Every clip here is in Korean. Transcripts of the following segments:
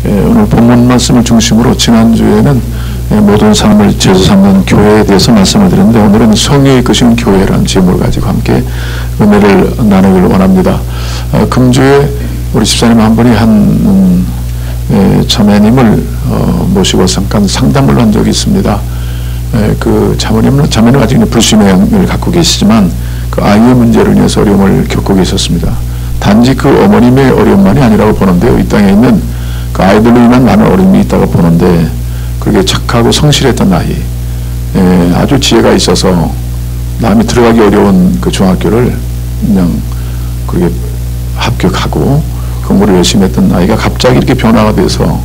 오늘 본문 말씀을 중심으로 지난주에는 모든 삶을 제사 삼는 교회에 대해서 말씀을 드렸는데, 오늘은 성령이 이끄시는 교회라는 제목을 가지고 함께 은혜를 나누기를 원합니다. 금주에 우리 집사님 한 분이 한 자매님을 모시고 잠깐 상담을 한 적이 있습니다. 그 자매는 아직 불신앙을 갖고 계시지만 그 아이의 문제로 인해서 어려움을 겪고 계셨습니다. 단지 그 어머님의 어려움만이 아니라고 보는데요, 이 땅에 있는 그 아이들로 인한 많은 어려움이 있다고 보는데, 그게 착하고 성실했던 아이, 아주 지혜가 있어서 남이 들어가기 어려운 그 중학교를 그냥 그렇게 합격하고 공부를 열심히 했던 아이가 갑자기 이렇게 변화가 돼서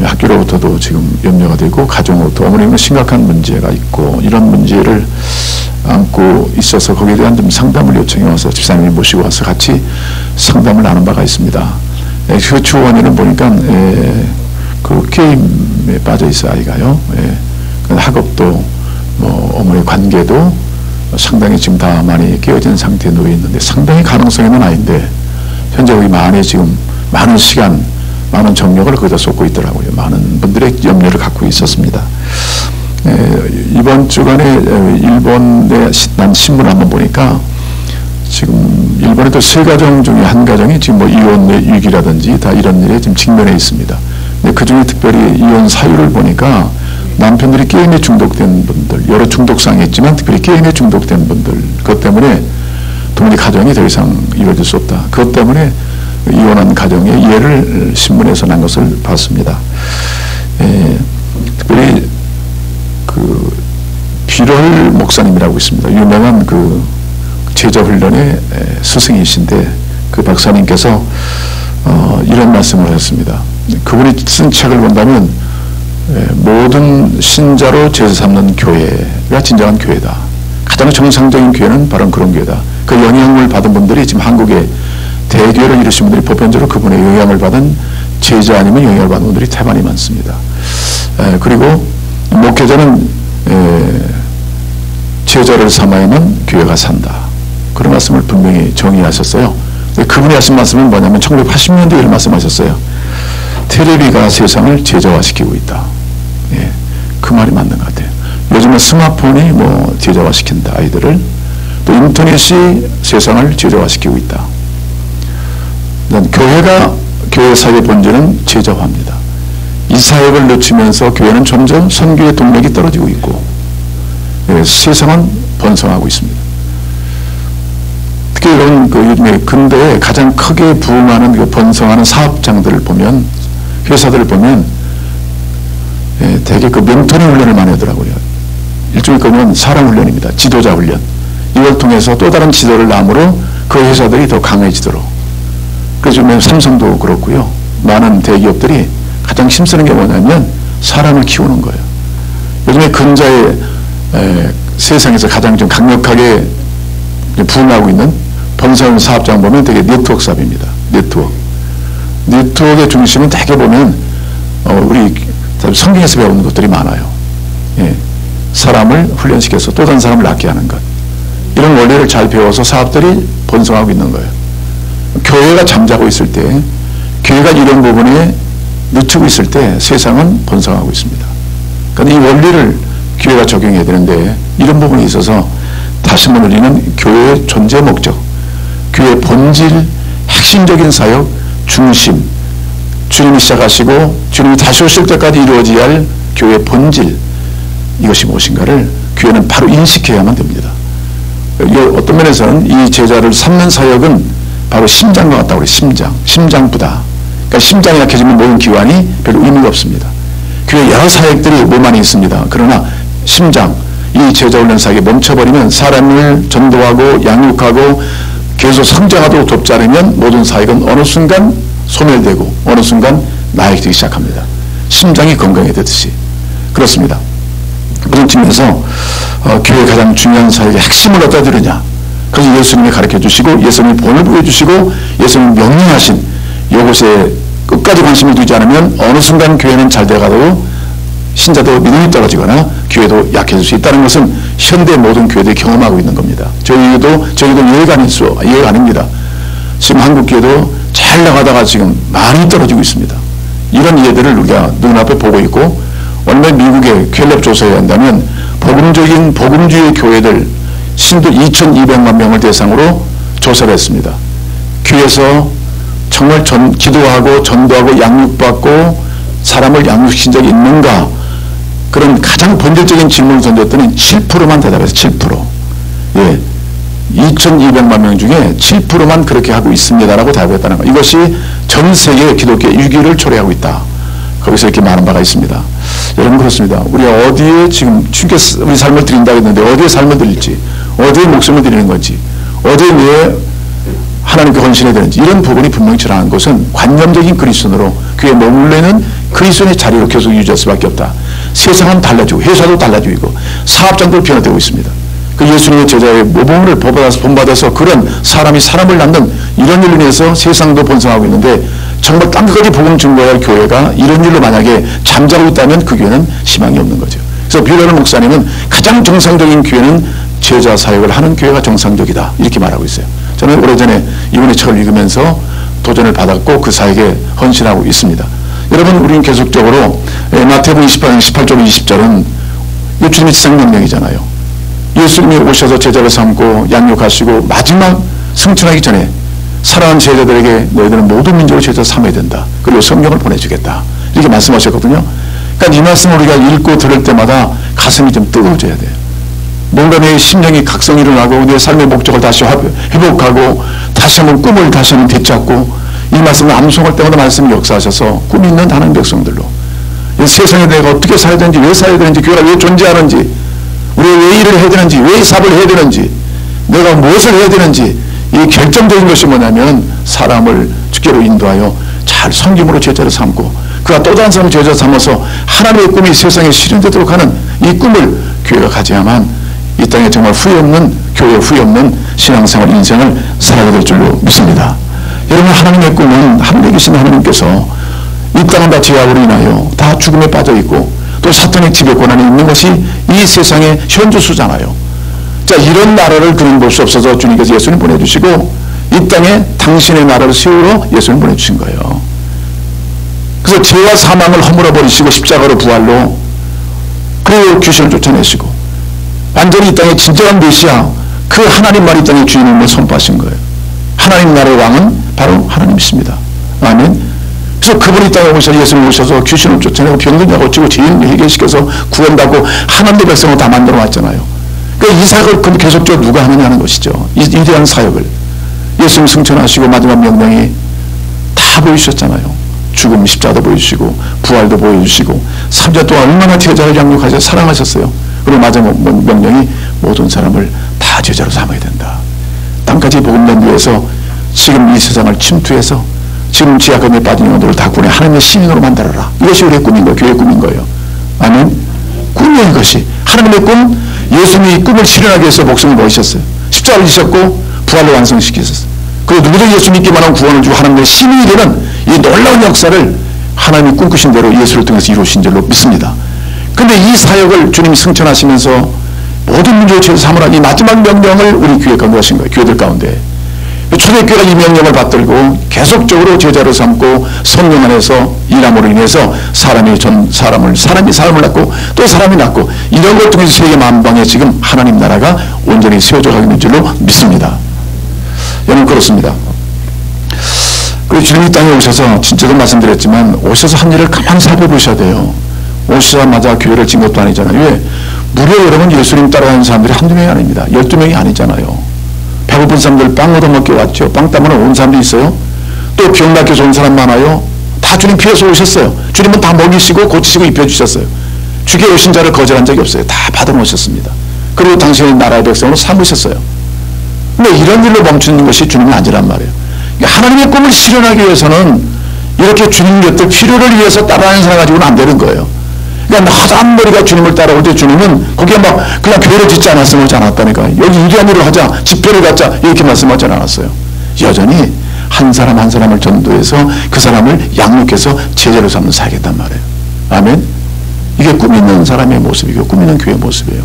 학교로부터도 지금 염려가 되고 가정으로부터 어머님은 심각한 문제가 있고, 이런 문제를 안고 있어서 거기에 대한 좀 상담을 요청해 와서 집사님이 모시고 와서 같이 상담을 나눈 바가 있습니다. 그 주원에는 보니까 그 게임에 빠져 있어 아이가요. 학업도 뭐 어머니 관계도 상당히 지금 다 많이 깨어진 상태에 놓여 있는데, 상당히 가능성 있는 아이인데 현재 우리 지금 많은 시간, 많은 정력을 거기다 쏟고 있더라고요. 많은 분들의 염려를 갖고 있었습니다. 이번 주간에 일본에 난 신문을 한번 보니까 지금 일본에도 세 가정 중에 한 가정이 지금 뭐 이혼의 위기라든지 다 이런 일에 지금 직면해 있습니다. 근데 그 중에 특별히 이혼 사유를 보니까 남편들이 게임에 중독된 분들, 여러 중독상이 있지만 특별히 게임에 중독된 분들, 그것 때문에 도무지 가정이 더 이상 이루어질 수 없다. 그것 때문에 이혼한 가정의 예를 신문에서 난 것을 봤습니다. 특별히 그 비럴 목사님이라고 있습니다. 유명한 그 제자 훈련의 스승이신데, 그 박사님께서 이런 말씀을 하셨습니다. 그분이 쓴 책을 본다면 모든 신자로 제사 삼는 교회가 진정한 교회다. 가장 정상적인 교회는 바로 그런 교회다. 그 영향을 받은 분들이 지금 한국의 대교회를 이루신 분들이 보편적으로 그분의 영향을 받은 제자 아니면 영향을 받은 분들이 태반이 많습니다. 그리고 목회자는 제자를 삼아야만 교회가 산다. 그런 말씀을 분명히 정의하셨어요. 그분이 하신 말씀은 뭐냐면 1980년대에 이런 말씀하셨어요. 텔레비가 세상을 제자화시키고 있다. 그 말이 맞는 것 같아요. 요즘은 스마트폰이 뭐 제자화시킨다, 아이들을. 또 인터넷이 세상을 제자화시키고 있다. 교회 사회의 본질은 제자화입니다. 이 사역을 놓치면서 교회는 점점 선교의 동력이 떨어지고 있고, 세상은 번성하고 있습니다. 특히 이런 그 요즘에 근대에 가장 크게 부흥하는 그 번성하는 사업장들을 보면, 회사들을 보면 되게 그 멘토링 훈련을 많이 하더라고요. 일종의 그건 사람 훈련입니다. 지도자 훈련. 이걸 통해서 또 다른 지도를 남으로 그 회사들이 더 강해지도록. 그래서 삼성도 그렇고요. 많은 대기업들이 가장 힘쓰는 게 뭐냐면 사람을 키우는 거예요. 요즘에 근자의 세상에서 가장 좀 강력하게 부흥하고 있는 번성 사업장 보면 되게 네트워크 사업입니다. 네트워크의 중심은 되게 보면 우리 성경에서 배우는 것들이 많아요. 사람을 훈련시켜서 또 다른 사람을 낫게 하는 것. 이런 원리를 잘 배워서 사업들이 번성하고 있는 거예요. 교회가 잠자고 있을 때, 교회가 이런 부분에 늦추고 있을 때 세상은 번성하고 있습니다. 그러니까 이 원리를 교회가 적용해야 되는데, 이런 부분에 있어서 다시 한번 우리는 교회의 존재 목적, 교회의 본질, 핵심적인 사역, 중심, 주님이 시작하시고 주님이 다시 오실 때까지 이루어져야 할 교회의 본질, 이것이 무엇인가를 교회는 바로 인식해야만 됩니다. 어떤 면에서는 이 제자를 삼는 사역은 바로 심장과 같다고 그래요. 심장부다. 그러니까 심장이 약해지면 모든 기관이 별로 의미가 없습니다. 교회 여러 사역들이 몸 안에 있습니다. 그러나 심장, 이 제자 훈련 사역이 멈춰버리면, 사람을 전도하고 양육하고 계속 성장하도록 돕지 않으면 모든 사역은 어느 순간 소멸되고 어느 순간 나약해지기 시작합니다. 심장이 건강해지듯이. 그렇습니다. 그런 측면에서 교회의 가장 중요한 사역의 핵심을 어디다 두느냐. 그래서 예수님이 가르쳐 주시고 예수님이 본을 보여주시고 예수님이 명령하신 이것에 끝까지 관심을 두지 않으면 어느 순간 교회는 잘 돼가도 신자도 믿음이 떨어지거나 교회도 약해질 수 있다는 것은 현대 모든 교회들이 경험하고 있는 겁니다. 저희도 예외가 아닙니다. 지금 한국 교회도 잘 나가다가 지금 많이 떨어지고 있습니다. 이런 예들을 우리가 눈앞에 보고 있고, 오늘 미국의 갤럽 조사에 한다면 복음주의 교회들 신도 2,200만 명을 대상으로 조사를 했습니다. 교회에서 정말 기도하고 전도하고 양육받고 사람을 양육시킨 적이 있는가? 그런 가장 본질적인 질문을 던졌더니 7%만 대답해서 7%. 예. 2,200만 명 중에 7%만 그렇게 하고 있습니다라고 답했다는 것. 이것이 전 세계 기독교의 위기를 초래하고 있다. 거기서 이렇게 말한 바가 있습니다. 여러분 그렇습니다. 우리가 어디에 지금 주께 우리 삶을 드린다고 했는데 어디에 삶을 드릴지, 어디에 목숨을 드리는 건지, 어디에 내 하나님께 헌신해야 되는지 이런 부분이 분명히 드러난 것은 관념적인 그리스도인으로 교회에 머물러있는 그리스도인의 자리로 계속 유지할 수밖에 없다. 세상은 달라지고 회사도 달라지고 사업장도 변화되고 있습니다. 그 예수님의 제자의 모범을 본받아서 그런 사람이 사람을 낳는 이런 일로 인해서 세상도 번성하고 있는데 정말 땅끝까지 복음 증거할 교회가 이런 일로 만약에 잠자고 있다면 그 교회는 희망이 없는 거죠. 그래서 빌라르 목사님은 가장 정상적인 교회는 제자 사역을 하는 교회가 정상적이다 이렇게 말하고 있어요. 저는 오래전에 이분의 책을 읽으면서 도전을 받았고 그 사역에 헌신하고 있습니다. 여러분 우리는 계속적으로 마태복음 28장 18절 20절은 주님의 생명령이잖아요. 예수님이 오셔서 제자를 삼고 양육하시고 마지막 승천하기 전에 사랑하는 제자들에게 너희들은 모든 민족을 제자 삼아야 된다. 그리고 성경을 보내주겠다. 이렇게 말씀하셨거든요. 그러니까 이 말씀을 우리가 읽고 들을 때마다 가슴이 좀 뜨거워져야 돼요. 뭔가 내 심령이 각성이 일어나고 내 삶의 목적을 다시 회복하고 다시 한번 꿈을 다시 한번 되찾고 이 말씀을 암송할 때마다 말씀을 역사하셔서 꿈 있는 하나님 백성들로 세상에 내가 어떻게 살아야 되는지 왜 살아야 되는지 교회가 왜 존재하는지 우리가 왜 일을 해야 되는지 왜 사업을 해야 되는지 내가 무엇을 해야 되는지 이 결정적인 것이 뭐냐면 사람을 주께로 인도하여 잘 섬김으로 제자를 삼고 그가 또 다른 사람을 제자 삼아서 하나님의 꿈이 세상에 실현되도록 하는 이 꿈을 교회가 가져야만 이 땅에 정말 후회 없는 교회 후회 없는 신앙생활 인생을 살아야 될 줄로 믿습니다. 여러분 하나님의 꿈은 하늘에 계신 하나님께서 이 땅은 다 죄악으로 인하여 다 죽음에 빠져 있고 또 사탄의 지배 권한이 있는 것이 이 세상의 현주수잖아요. 자 이런 나라를 그는 볼 수 없어서 주님께서 예수님 보내주시고 이 땅에 당신의 나라를 세우러 예수님 보내주신 거예요. 그래서 죄와 사망을 허물어 버리시고 십자가로 부활로 그리고 귀신을 쫓아내시고 완전히 이 땅의 진정한 메시아 그 하나님 말이 이 땅의 주인을 선포하신 거예요. 하나님 나라의 왕은 바로 하나님이십니다. 아멘. 그래서 그분이 이 땅에 오셔서 예수님 오셔서 귀신을 쫓아내고 병든 자 고치고 죄인을 해결시켜서 구원받고 하나님의 백성을 다 만들어 왔잖아요. 그러니까 이 사역을 계속적으로 누가 하느냐는 것이죠. 이 위대한 사역을 예수님 승천하시고 마지막 명령이 다 보여주셨잖아요. 죽음 십자도 보여주시고 부활도 보여주시고 3년 동안 얼마나 제자를 양육하셔서 사랑하셨어요. 그리고 마지막 명령이 모든 사람을 다 제자로 삼아야 된다. 땅까지 복음 낸 위해서 지금 이 세상을 침투해서 지금 지하금에 빠진 영혼들을 다 구원해 하나님의 시민으로 만들어라. 이것이 우리의 꿈인 거예요. 교회의 꿈인 거예요. 아멘. 꿈이에요. 이것이 하나님의 꿈. 예수님이 꿈을 실현하기 위해서 목숨을 버리셨어요. 십자가를 지셨고 부활로 완성시키셨어요. 그리고 누구도 예수 믿기만 하면 구원을 주고 하나님의 시민이 되는 이 놀라운 역사를 하나님이 꿈꾸신 대로 예수를 통해서 이루신 줄로 믿습니다. 그런데 이 사역을 주님이 승천하시면서 모든 민족의 죄를 사하라 이 마지막 명령을 우리 교회 가운데 하신 거예요. 교회들 가운데. 초대교회가 이 명령을 받들고 계속적으로 제자로 삼고 성령 안에서 일함으로 인해서 사람이 사람을 낳고 또 사람이 낳고 이런 걸 통해서 세계 만방에 지금 하나님 나라가 온전히 세워져 가고 있는 줄로 믿습니다. 여러분 그렇습니다. 그리고 주님이 땅에 오셔서 진짜로 말씀드렸지만 오셔서 한 일을 가만히 살펴보셔야 돼요. 오시자마자 교회를 진 것도 아니잖아요. 왜? 무려 여러분 예수님 따라가는 사람들이 한두 명이 아닙니다. 12명이 아니잖아요. 배고픈 사람들 빵 얻어먹게 왔죠. 빵 때문에 온 사람도 있어요. 또 병 낫게 온 사람 많아요. 다 주님 피해서 오셨어요. 주님은 다 먹이시고 고치시고 입혀주셨어요. 주께 오신 자를 거절한 적이 없어요. 다 받아놓으셨습니다. 그리고 당신의 나라의 백성으로 삼으셨어요. 근데 이런 일로 멈추는 것이 주님의 아니란 말이에요. 하나님의 꿈을 실현하기 위해서는 이렇게 주님 곁에 필요를 위해서 따라하는 사람 가지고는 안 되는 거예요. 그러니까 허다한 머리가 주님을 따라올 때 주님은 거기에 막 그냥 교회를 짓지 않았으면 하지 않았다니까. 여기 위대한 일을 하자, 집회를 갖자 이렇게 말씀하지 않았어요. 여전히 한 사람 한 사람을 전도해서 그 사람을 양육해서 제자로 삼는 사역했단 말이에요. 아멘. 이게 꿈 있는 사람의 모습이고 꿈 있는 교회의 모습이에요.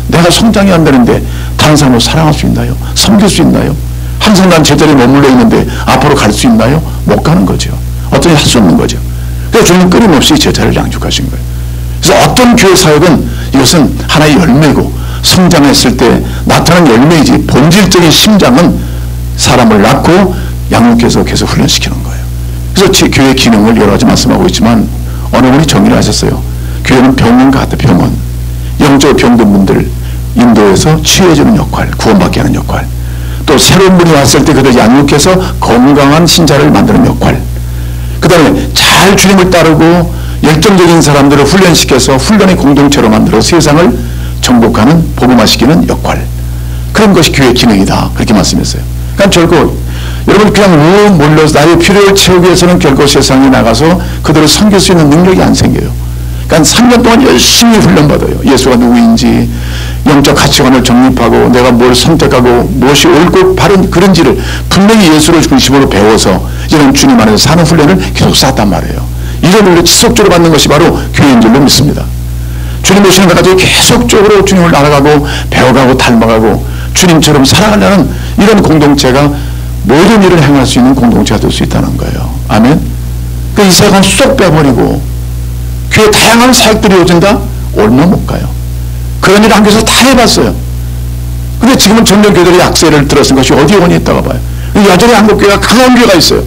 내가 성장이 안 되는데 다른 사람을 사랑할 수 있나요? 섬길 수 있나요? 항상 난 제자리에 머물러 있는데 앞으로 갈 수 있나요? 못 가는 거죠. 어쩌니 할 수 없는 거죠. 그래서 주님은 끊임없이 제자를 양육하신 거예요. 그래서 어떤 교회 사역은 이것은 하나의 열매고 성장했을 때 나타나는 열매이지 본질적인 심장은 사람을 낳고 양육해서 계속 훈련시키는 거예요. 그래서 교회 기능을 여러 가지 말씀하고 있지만 어느 분이 정리를 하셨어요. 교회는 병원과 같아. 병원. 영적 병든 분들 인도해서 치유해주는 역할, 구원받게 하는 역할, 또 새로운 분이 왔을 때 그들 양육해서 건강한 신자를 만드는 역할, 그 다음에 잘 주님을 따르고 열정적인 사람들을 훈련시켜서 훈련의 공동체로 만들어 세상을 정복하는 복음화시키는 역할, 그런 것이 교회 기능이다. 그렇게 말씀했어요. 그러니까 결국 여러분 그냥 우 몰려서 나의 필요를 채우기 위해서는 결국 세상에 나가서 그들을 섬길 수 있는 능력이 안 생겨요. 그러니까 3년 동안 열심히 훈련받아요. 예수가 누구인지, 영적 가치관을 정립하고 내가 뭘 선택하고 무엇이 옳고 바른 그런지를 분명히 예수를 중심으로 배워서 이런 주님 안에서 사는 훈련을 계속 쌓았단 말이에요. 이런 훈련 지속적으로 받는 것이 바로 교회인 줄로 믿습니다. 주님 오시는 것까지 계속적으로 주님을 알아가고 배워가고 닮아가고 주님처럼 살아가려는 이런 공동체가 모든 일을 행할 수 있는 공동체가 될 수 있다는 거예요. 아멘. 이 세상을 쏙 빼버리고 교회 다양한 사역들이 이루어진다? 얼마 못 가요. 그런 일을 한국에서 다 해봤어요. 근데 지금은 점점 교회들이 약세를 들었은 것이 어디에 원인이 있다고 봐요. 여전히 한국교회가 강한 교회가 있어요.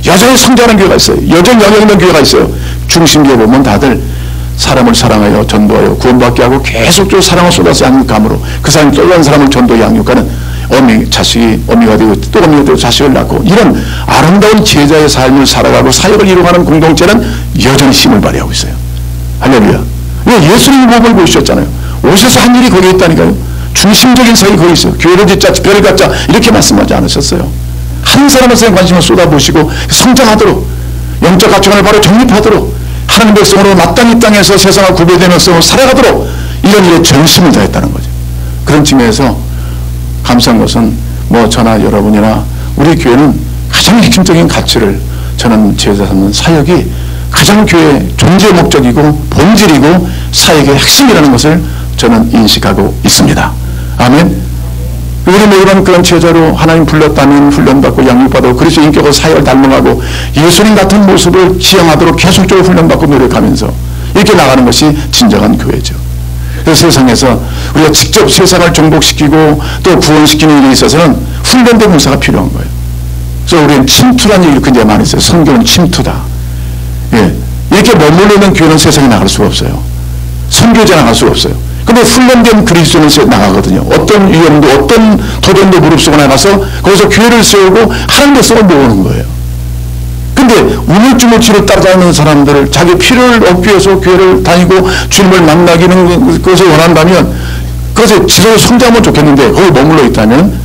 여전히 성장하는 교회가 있어요. 여전히 영향 있는 교회가 있어요. 중심교회 보면 다들 사람을 사랑하여 전도하여 구원받게 하고 계속적으로 사랑을 쏟아서 양육함으로 그 사람이 또 다른 사람을 전도 양육하는 자식이 어미가 되고 또 어미가 되고 자식을 낳고 이런 아름다운 제자의 삶을 살아가고 사역을 이루어가는 공동체는 여전히 힘을 발휘하고 있어요. 할렐루야. 예수님 몸을 보이셨잖아요. 오셔서 한 일이 거기에 있다니까요. 중심적인 사역이 거기 있어요. 교회를 짓자 별을 갖자 이렇게 말씀하지 않으셨어요. 한 사람의 관심을 쏟아부으시고 성장하도록 영적 가치관을 바로 정립하도록 하나님 백성으로 마땅히 이 땅에서 세상과 구별되면서 살아가도록 이런 일에 전심을 다했다는 거죠. 그런 측면에서 감사한 것은 저나 여러분이나 우리 교회는 가장 핵심적인 가치를 저는 제자 삼는 사역이 가장 교회의 존재 목적이고 본질이고 사역의 핵심이라는 것을 저는 인식하고 있습니다. 아멘. 우리 모두는 그런 제자로 하나님 불렀다면 훈련받고 양육받고 그리스도 인격으로 사역을 닮아가고 예수님 같은 모습을 지향하도록 계속적으로 훈련받고 노력하면서 이렇게 나가는 것이 진정한 교회죠. 그래서 세상에서 우리가 직접 세상을 정복시키고 또 구원시키는 일에 있어서는 훈련된 군사가 필요한 거예요. 그래서 우리는 침투라는 얘기를 굉장히 많이 써요. 성경은 침투다. 예. 이렇게 머물러 있는 교회는 세상에 나갈 수가 없어요. 선교제 나갈 수가 없어요. 근데 훈련된 그리스도는 나가거든요. 어떤 위험도 어떤 도전도 무릅쓰고 나가서 거기서 교회를 세우고 하나님 백성을 모으는 거예요. 근데 우물쭈물치를 따라다니는 사람들을 자기 필요를 얻기 위해서 교회를 다니고 주님을 만나기는 것을 원한다면 그것에 지속적으로 성장하면 좋겠는데 거기 머물러 있다면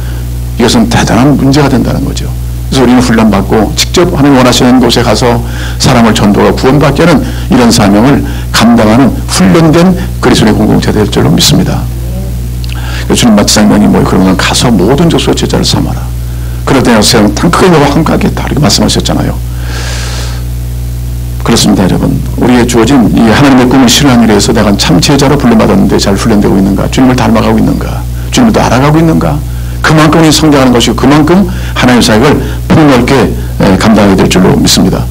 이것은 대단한 문제가 된다는 거죠. 그래서 우리는 훈련받고 직접 하나님 원하시는 곳에 가서 사람을 전도하고 구원받게 하는 이런 사명을 감당하는 훈련된 그리스도의 공동체가 될 줄로 믿습니다. 주님 마치 장면이 그러면 가서 모든 족속의 제자를 삼아라. 그럴 때는 세상 크게 너와 함께하겠다 이렇게 말씀하셨잖아요. 그렇습니다, 여러분. 우리에게 주어진 이 하나님의 꿈을 실현하기 위해서 내가 참 제자로 불러받았는데 잘 훈련되고 있는가? 주님을 닮아가고 있는가? 주님을 또 알아가고 있는가? 그만큼 우리 성장하는 것이고 그만큼 하나님의 사역을 폭넓게 감당하게 될 줄로 믿습니다.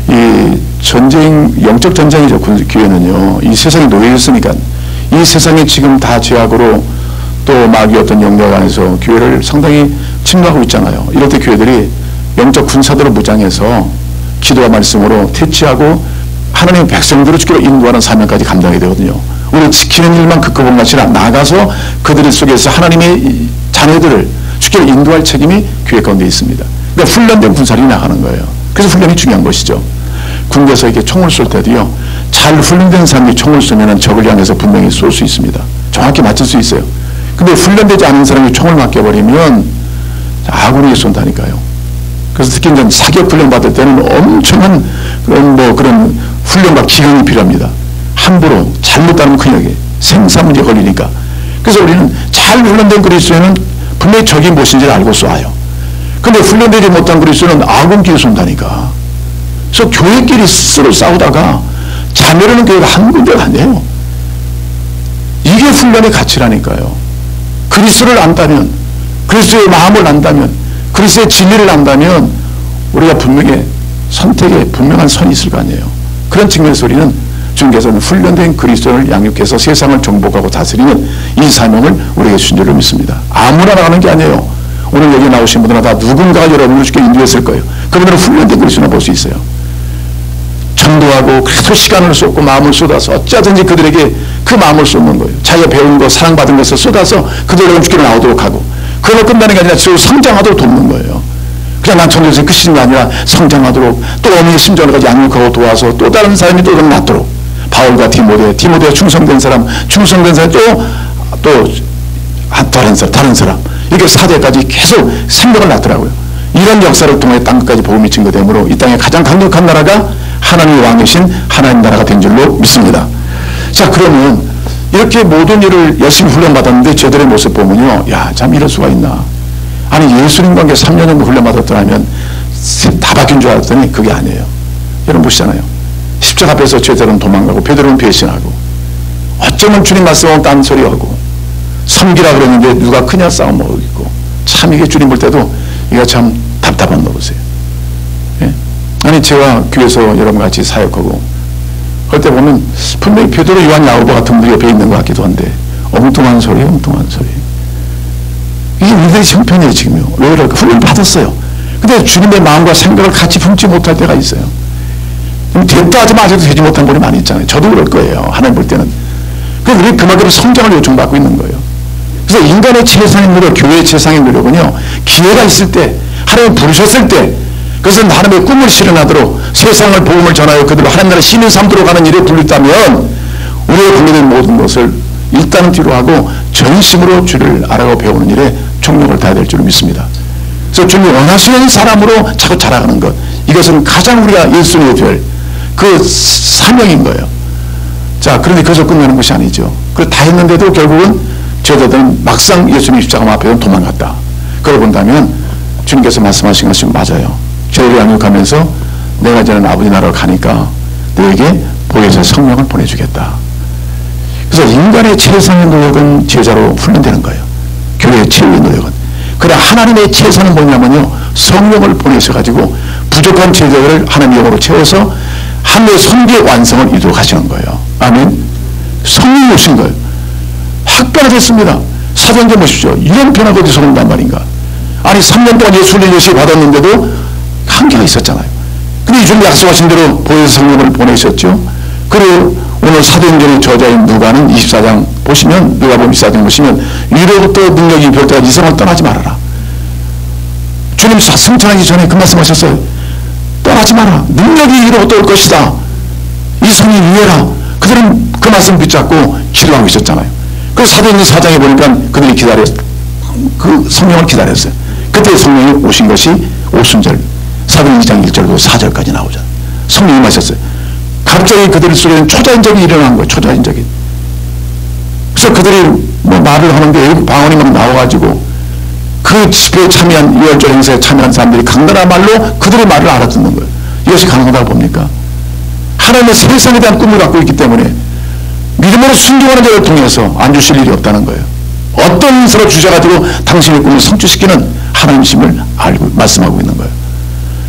이 전쟁, 영적 전쟁이죠. 교회는요. 이 세상에 놓여 있으니까 이 세상에 지금 다 죄악으로 또 마귀의 어떤 영역 안에서 교회를 상당히 침략하고 있잖아요. 이럴 때 교회들이 영적 군사들을 무장해서 기도와 말씀으로 퇴치하고 하나님의 백성들을 주기로 인도하는 사명까지 감당하게 되거든요. 우리 지키는 일만 급급한 것이 아니라 나가서 그들 속에서 하나님의 자녀들을 주기로 인도할 책임이 교회 가운데 있습니다. 그러니까 훈련된 군사들이 나가는 거예요. 그래서 훈련이 중요한 것이죠. 군대에서 이렇게 총을 쏠 때도요. 잘 훈련된 사람이 총을 쏘면 적을 향해서 분명히 쏠 수 있습니다. 정확히 맞출 수 있어요. 근데 훈련되지 않은 사람이 총을 맡겨버리면 아군에게 쏜다니까요. 그래서 특히 이제 사격 훈련 받을 때는 엄청난 그런 훈련과 기강이 필요합니다. 함부로 잘못 따르면 큰일 생사 문제 걸리니까. 그래서 우리는 잘 훈련된 그리스도인은 분명히 적이 무엇인지를 알고 쏘아요. 근데 훈련되지 못한 그리스도인은 아군끼리 쏜다니까. 그래서 교회끼리 스스로 싸우다가 자멸하는 교회가 한 군데가 아니에요. 이게 훈련의 가치라니까요. 그리스도를 안다면, 그리스도의 마음을 안다면, 그리스도의 진리를 안다면 우리가 분명히 선택에 분명한 선이 있을 거 아니에요. 그런 측면에서 우리는 주님께서는 훈련된 그리스도를 양육해서 세상을 정복하고 다스리는 이 사명을 우리에게 주신 줄로 믿습니다. 아무나 나가는 게 아니에요. 오늘 여기 나오신 분들은 다 누군가가 여러분을 주께 인도했을 거예요. 그분들은 훈련된 그리스도를 볼 수 있어요. 전도하고 그래도 시간을 쏟고 마음을 쏟아서 어쩌든지 그들에게 그 마음을 쏟는 거예요. 자기가 배운 것, 사랑받은 것을 쏟아서 그들을 주께 나오도록 하고, 그걸로 끝나는 게 아니라 지금 성장하도록 돕는 거예요. 그냥 난 전도에서 끝이 아니라 성장하도록, 또 어머니의 심정을 양육하고 도와서 또 다른 사람이 또 낫도록, 바울과 디모데가 충성된 사람 또 다른 사람 이렇게 사대까지 계속 생명을 낳더라고요. 이런 역사를 통해 땅끝까지 복음이 증거되므로 이 땅에 가장 강력한 나라가 하나님의 왕이신 하나님 나라가 된 줄로 믿습니다. 자, 그러면 이렇게 모든 일을 열심히 훈련받았는데 저들의 모습 보면요, 야, 참 이럴 수가 있나. 아니, 예수님과 함께 3년 정도 훈련받았더라면 다 바뀐 줄 알았더니 그게 아니에요. 여러분 보시잖아요. 십자가 앞에서 제자들은 도망가고 베드로는 배신하고, 어쩌면 주님 말씀하고 딴소리하고, 섬기라 그랬는데 누가 크냐 싸움하고 있고, 참 이게 주님 볼 때도 이거 참 답답한 노릇이에요. 예? 아니, 제가 교회에서 여러분 같이 사역하고 그럴 때 보면 분명히 베드로, 요한, 야고보 같은 분들이 옆에 있는 것 같기도 한데 엉뚱한 소리. 이게 우리들이 형편이에요. 지금요. 왜 그럴까? 훈련을 받았어요. 근데 주님의 마음과 생각을 같이 품지 못할 때가 있어요. 됐다 하지 마셔도 되지 못한 분이 많이 있잖아요. 저도 그럴 거예요. 하나님 볼 때는. 그래서 우리 그만큼 성장을 요청받고 있는 거예요. 그래서 인간의 최상의 노력, 교회의 최상의 노력은요, 기회가 있을 때, 하나님 부르셨을 때, 그것은 하나님의 꿈을 실현하도록 세상을 복음을 전하여 그들을 하나님 나라의 시민 삼도록 하는 일에 불렸다면, 우리의 분리된 모든 것을 일단은 뒤로 하고 전심으로 주를 알아가고 배우는 일에 총력을 다해야 될 줄 믿습니다. 그래서 주님이 원하시는 사람으로 자꾸 자라가는 것, 이것은 가장 우리가 일순위에 될 그 사명인 거예요. 자, 그런데 그것을 끝내는 것이 아니죠. 그걸 다 했는데도 결국은 제자들은 막상 예수님 십자가 앞에서 도망갔다. 그걸 본다면 주님께서 말씀하신 것이 맞아요. 저희를 양육하면서 내가 이제는 아버지 나라로 가니까 너에게 보혜사 성령을 보내주겠다. 그래서 인간의 최선의 노력은 제자로 훈련되는 거예요. 교회의 최후의 노력은. 그러나 하나님의 최선은 뭐냐면요, 성령을 보내셔가지고 부족한 제자들을 하나님의 영으로 채워서 하나님의 선교의 완성을 이루도록 하시는 거예요. 아멘. 성령이 오신 거예요. 확 변화됐습니다. 사도행전 보십시오. 이런 변화가 어디서 온단 말인가. 아니, 3년 동안 예수를 예시 받았는데도 한계가 있었잖아요. 근데 주님 약속하신 대로 보혜사 성령을 보내셨죠. 그리고 오늘 사도행전의 저자인 누가는 24장 보시면, 누가복음 24장 보시면 위로부터 능력이 별도가 이성을 떠나지 말아라. 주님 승천하기 전에 그 말씀하셨어요. 떠나지 마라. 능력이 위로부터 올 것이다. 이성이 위해라. 그들은 그 말씀 붙잡고 기도하고 있었잖아요. 그래서 사도행전 4장에 보니까 그들이 그 성령을 기다렸어요. 그때 성령이 오신 것이 오순절, 사도행전 2장 1절로 4절까지 나오잖아요. 성령이 마셨어요. 갑자기 그들 속에는 초자연적이 일어난 거예요. 초자연적인. 그래서 그들이 뭐 말을 하는데 방언이 막 나와가지고 그 집회에 참여한, 유월절 행사에 참여한 사람들이 강단한 말로 그들의 말을 알아듣는 거예요. 이것이 가능하다고 봅니까? 하나님의 세상에 대한 꿈을 갖고 있기 때문에 믿음으로 순종하는 자를 통해서 안 주실 일이 없다는 거예요. 어떤 서로 주셔가지고 당신의 꿈을 성취시키는 하나님심을 알고 말씀하고 있는 거예요.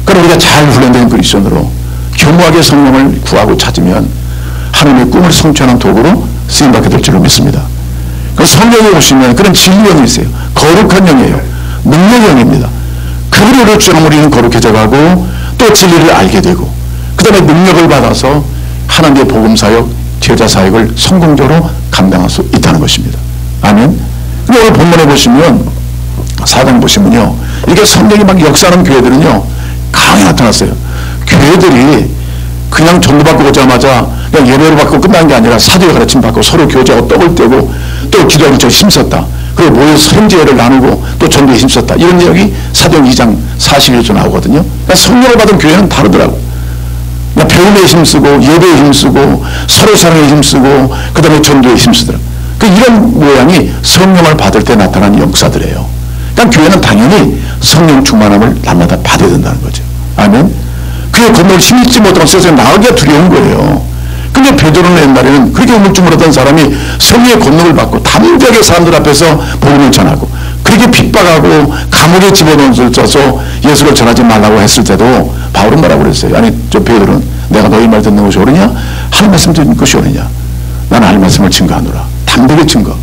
그럼 우리가 잘 훈련된 그리스도인으로 교묘하게 성령을 구하고 찾으면 하나님의 꿈을 성취하는 도구로 쓰임받게 될 줄로 믿습니다. 그 성령이 오시면 그런 진리형이 있어요. 거룩한 영이에요. 능력의 영입니다. 그리를 주는 우리는 거룩해져 가고 또 진리를 알게 되고 그 다음에 능력을 받아서 하나님의 복음사역, 제자사역을 성공적으로 감당할 수 있다는 것입니다. 아멘. 근데 오늘 본문에 보시면 4장 보시면요, 이렇게 성령이 막 역사하는 교회들은요 강하게 나타났어요. 교회들이 그냥 전도받고 오자마자 그냥 예배를 받고 끝난 게 아니라 사도의 가르침 받고 서로 교제하고 떡을 떼고 또 기도하고 저 힘썼다. 그리고 모여서 현지회를 나누고 또 전도에 힘썼다. 이런 내용이 사도행 2장 41절 나오거든요. 그러니까 성령을 받은 교회는 다르더라고. 그러니까 배움에 힘쓰고 예배에 힘쓰고 서로 사랑에 힘쓰고 그 다음에 전도에 힘쓰더라고. 그러니까 이런 모양이 성령을 받을 때 나타나는 역사들이에요. 그러니까 교회는 당연히 성령 충만함을 날마다 받아야 된다는 거죠. 아멘. 그의 건너를 힘있지 못하고 세상에 나오기가 두려운 거예요. 근데 베드로는 옛날에는 그렇게 우물쭈물하던 사람이 성령의 권능을 받고 담대하게 사람들 앞에서 복음을 전하고 그렇게 핍박하고 감옥에 집어넣어서 예수를 전하지 말라고 했을 때도 바울은 뭐라고 그랬어요? 아니, 저 베드로는 내가 너희 말 말 듣는 것이 옳으냐? 하나님 말씀 듣는 것이 옳으냐? 나는 하나님 말씀을 증거하노라. 담대하게 증거.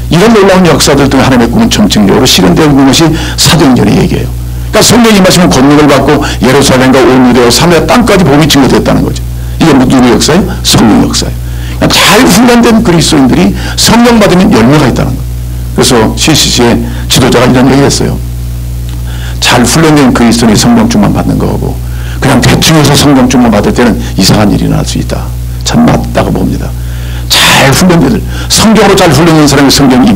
이런 놀라운 역사들 등에 하나님의 꿈은 점증적으로 실현되는 것이 사도행전의 얘기예요. 그러니까 성령이 임하시면 권능을 받고 예루살렘과 온 유대와 사마리아 땅까지 복음이 증거됐다는 거죠. 이게 누구의 역사예요? 성령 역사예요. 그러니까 잘 훈련된 그리스도인들이 성령 받으면 열매가 있다는 거예요. 그래서 CCC의 지도자가 이런 얘기를 했어요. 잘 훈련된 그리스도인이 성령충만 받는 거고 그냥 대충 해서 성령충만 받을 때는 이상한 일이 날 수 있다. 참 맞다고 봅니다. 잘 훈련된 성경으로 잘 훈련된 사람이 성령이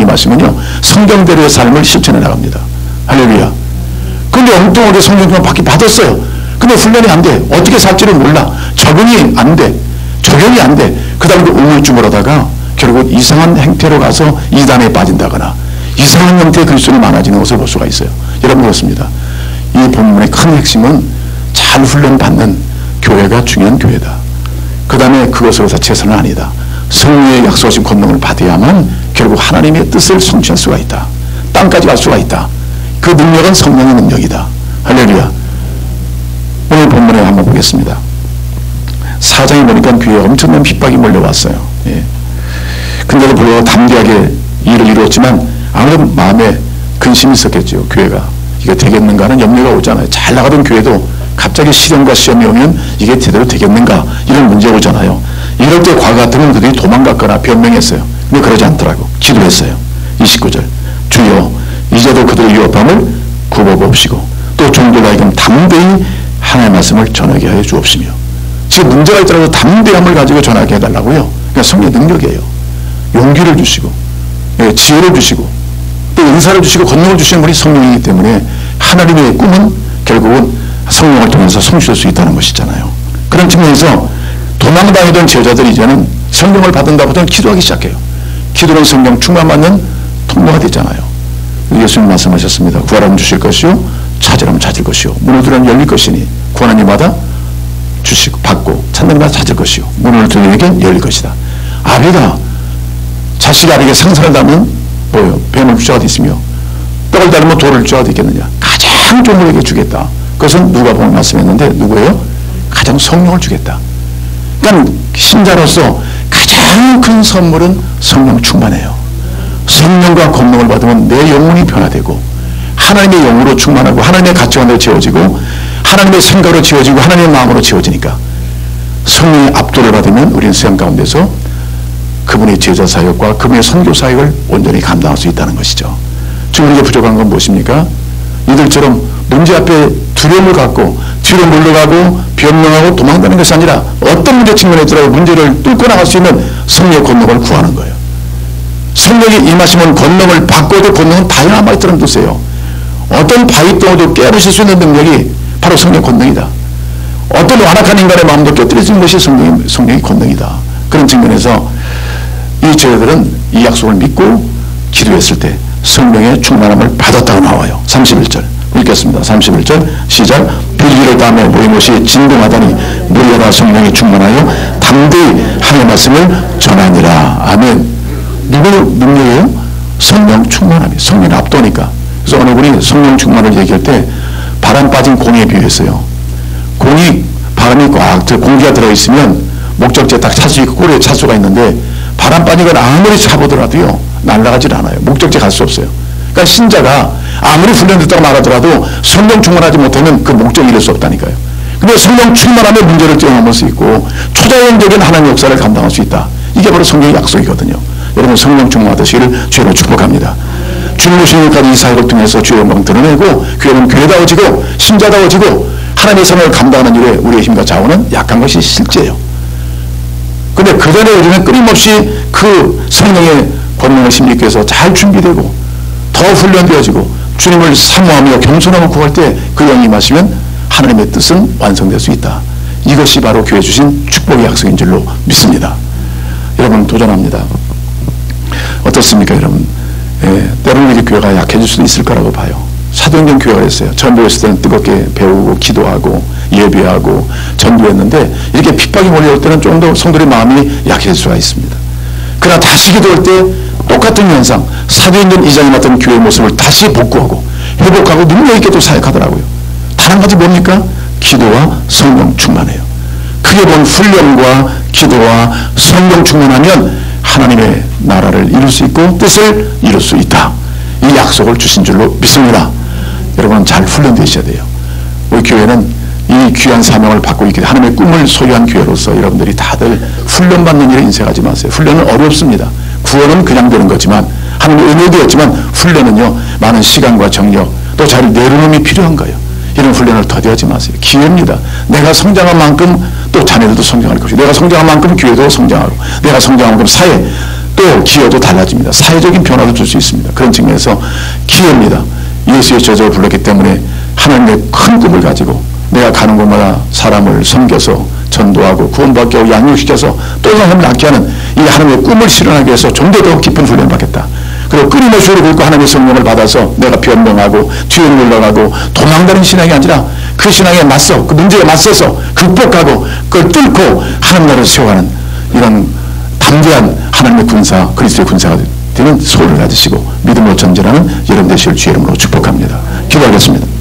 임하시면요 성경대로의 삶을 실천해 나갑니다. 할렐루야. 근데 엉뚱하게 성령충만 받았어요. 근데 훈련이 안 돼. 어떻게 살지를 몰라. 적응이 안 돼. 적용이 안 돼. 그 다음에 우물쭈물하다가 결국 이상한 행태로 가서 이단에 빠진다거나 이상한 형태의 그리스도인이 많아지는 것을 볼 수가 있어요. 여러분 그렇습니다. 이 본문의 큰 핵심은 잘 훈련받는 교회가 중요한 교회다. 그 다음에 그것으로 자체서는 아니다. 성령의 약속하신 권능을 받아야만 결국 하나님의 뜻을 성취할 수가 있다. 땅까지 갈 수가 있다. 그 능력은 성령의 능력이다. 할렐루야. 오늘 본문에 한번 보겠습니다. 4장에 보니까 교회에 엄청난 핍박이 몰려왔어요. 예. 근데도 불구하고 담대하게 일을 이루었지만 아무래도 마음에 근심이 있었겠죠. 교회가 이게 되겠는가 하는 염려가 오잖아요. 잘 나가던 교회도 갑자기 시련과 시험이 오면 이게 제대로 되겠는가 이런 문제가 오잖아요. 이럴 때 과거 같으면 그들이 도망갔거나 변명했어요. 근데 그러지 않더라고. 기도했어요. 29절 주여 이제도 그들의 유업함을 굽어봅시고 또 종들에게 담대히 하나님의 말씀을 전하게 하여 주옵시며 지금 문제가 있더라도 담대함을 가지고 전하게 해달라고요. 그러니까 성령의 능력이에요. 용기를 주시고 지혜를 주시고 또 은사를 주시고 권능을 주시는 분이 성령이기 때문에 하나님의 꿈은 결국은 성령을 통해서 성취할 수 있다는 것이잖아요. 그런 측면에서 도망다니던 제자들이 이제는 성령을 받은다보다는 기도하기 시작해요. 기도는 성령 충만받는 통로가 되잖아요. 예수님 말씀하셨습니다. 구하라면 주실 것이요 찾으라면 찾을 것이요 문을 두드리면 열릴 것이니 구하는 이마다 주시고 받고 찾는 이마다 찾을 것이요 문을 두드리는 이에게 열릴 것이다. 아비가 자식이 아비에게 상상을 담으면 뭐예요? 뱀을 주자가 있으며 떡을 달으면 돌을 주자가 있겠느냐. 가장 좋은 분에게 주겠다. 그것은 누가복음 말씀했는데 누구예요? 가장 성령을 주겠다. 그러니까 신자로서 가장 큰 선물은 성령 충만해요. 성령과 권능을 받으면 내 영혼이 변화되고 하나님의 영으로 충만하고 하나님의 가치관으로 지어지고 하나님의 생각으로 지어지고 하나님의 마음으로 지어지니까 성령의 압도를 받으면 우리는 세상 가운데서 그분의 제자 사역과 그분의 선교 사역을 온전히 감당할 수 있다는 것이죠. 지금 우리가 부족한 건 무엇입니까? 이들처럼 문제 앞에 두려움을 갖고 뒤로 물러가고 변명하고 도망가는 것이 아니라 어떤 문제 측면에 있더라도 문제를 뚫고 나갈 수 있는 성령의 권능을 구하는 거예요. 성령이 임하시면 권능을 받고도 권능은 다양한 바가 있다는 뜻이에요. 어떤 바위덩어도 깨부실 수 있는 능력이 바로 성령의 권능이다. 어떤 완악한 인간의 마음도 깨뜨려지는 것이 성령의 권능이다. 그런 측면에서 이 제자들은 이 약속을 믿고 기도했을 때 성령의 충만함을 받았다고 나와요. 31절 읽겠습니다. 31절 시작. 빌기를 다음에 모인 것이 진동하더니 무리가 성령이 충만하여 담대히 하나님의 말씀을 전하니라. 아멘. 누구의 능력이에요? 성령 충만함이. 성령이 압도니까. 그래서 어느 분이 성령 충만을 얘기할 때 바람 빠진 공에 비유했어요. 공이 바람이 꽉 공기가 들어있으면 목적지에 딱 찰 수 있고 꼬리에 찰 수가 있는데 바람 빠지거나 아무리 차보더라도요 날아가질 않아요. 목적지에 갈 수 없어요. 그러니까 신자가 아무리 훈련됐다고 말하더라도 성령 충만하지 못하면 그 목적에 이룰 수 없다니까요. 근데 성령 충만하면 문제를 뛰어넘을 수 있고 초자연적인 하나님의 역사를 감당할 수 있다. 이게 바로 성령의 약속이거든요. 여러분 성령 충만하시기를 주로 축복합니다. 주님 오시는 것까지 이 사역을 통해서 주의 영광 드러내고 교회는 교회다워지고 신자다워지고 하나님의 선을 감당하는 일에 우리의 힘과 자원은 약한 것이 실제예요. 근데 그 전에 우리는 끊임없이 그 성령의 권능을 힘입기 위해서 잘 준비되고 더 훈련되어지고 주님을 사모하며 겸손하고 구할 때 그 영이 임하시면 하나님의 뜻은 완성될 수 있다. 이것이 바로 교회 주신 축복의 약속인 줄로 믿습니다. 여러분 도전합니다. 어떻습니까 여러분? 때로는 이렇게 교회가 약해질 수도 있을 거라고 봐요. 사도행전 교회가 했어요. 전도했을 때는 뜨겁게 배우고 기도하고 예배하고 전도했는데 이렇게 핍박이 몰려올 때는 좀 더 성도의 마음이 약해질 수가 있습니다. 그러나 다시 기도할 때 똑같은 현상, 사도행전 2장에 나타난 교회의 모습을 다시 복구하고 회복하고 능력 있게 또 사역하더라고요. 단 한 가지 뭡니까? 기도와 성령 충만해요. 크게 본 훈련과 기도와 성령 충만하면 하나님의 나라를 이룰 수 있고 뜻을 이룰 수 있다. 이 약속을 주신 줄로 믿습니다. 여러분 잘 훈련되셔야 돼요. 우리 교회는 이 귀한 사명을 받고 있기 때문에 하나님의 꿈을 소유한 교회로서 여러분들이 다들 훈련받는 일에 인색하지 마세요. 훈련은 어렵습니다. 구원은 그냥 되는 거지만 하나님의 은혜되었지만 훈련은요 많은 시간과 정력 또 잘 내려놓음이 필요한 거예요. 이런 훈련을 더디하지 마세요. 기회입니다. 내가 성장한 만큼 또 자녀들도 성장할 것이고 내가 성장한 만큼 교회도 성장하고 내가 성장한 만큼 사회 또 기여도 달라집니다. 사회적인 변화도 줄 수 있습니다. 그런 측면에서 기회입니다. 예수의 저주를 불렀기 때문에 하나님의 큰 꿈을 가지고 내가 가는 곳마다 사람을 섬겨서 전도하고 구원받게 하고 양육시켜서 또 사람을 낳게 하는 이 하나님의 꿈을 실현하기 위해서 좀 더 깊은 훈련을 받겠다. 그리고 끊임없이 주를 굴고 하나님의 성령을 받아서 내가 변명하고 뒤에 물러가고 도망다니는 신앙이 아니라 그 신앙에 맞서 그 문제에 맞서서 극복하고 그걸 뚫고 하나님 나라를 세워가는 이런 담대한 하나님의 군사 그리스도의 군사가 되는 소원을 가지시고 믿음으로 전진하는 여러분 되실 주의 이름으로 축복합니다. 기도하겠습니다.